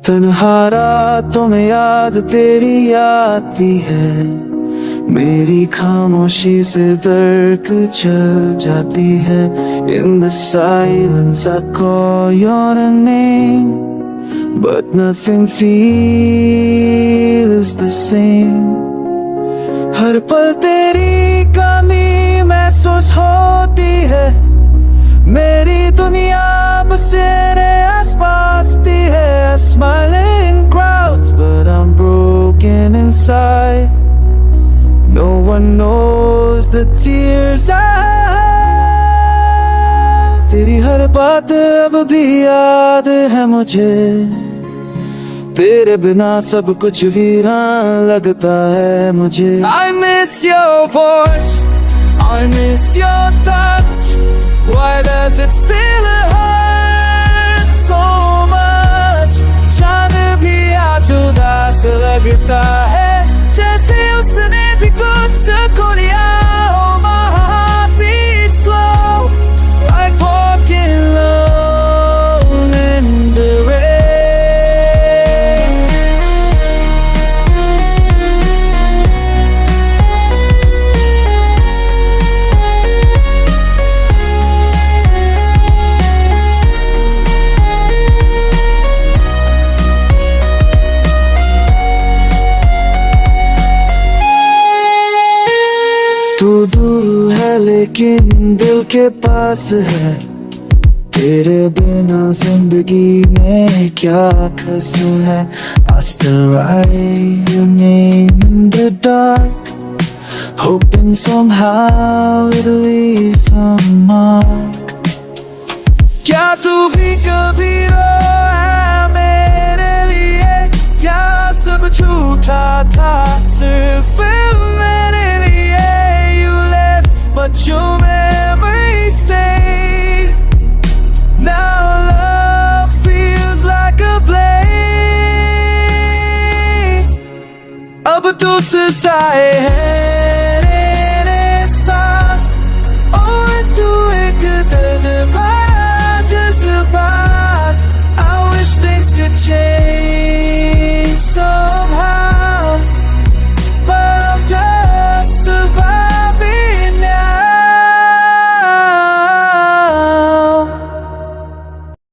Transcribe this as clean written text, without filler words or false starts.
तन्हा रातों में याद तेरी आती है, मेरी खामोशी से दर्द चल जाती है। In the silence I call your name, but nothing feels the same. हर पल तेरी कमी महसूस होती है, मेरी दुनिया बस तेरे आसपास थी है। I smile in crowds but I'm broken inside. No one knows the tears I have. तेरी हर बात अब भी याद है मुझे, तेरे बिना सब कुछ वीरान लगता है मुझे। I miss your voice, I miss your touch. Why does it still hurt so much? चांद भी आज उदास लगता है, जैसे उसने भी कुछ खो लिया। Oh, my heart beats slow, like walking alone in the rain. तू दूर है लेकिन दिल के पास है, तेरे बिना जिंदगी में क्या कसम है। I still write your name in the dark, hoping somehow it leaves a mark. क्या तू भी कभी रोया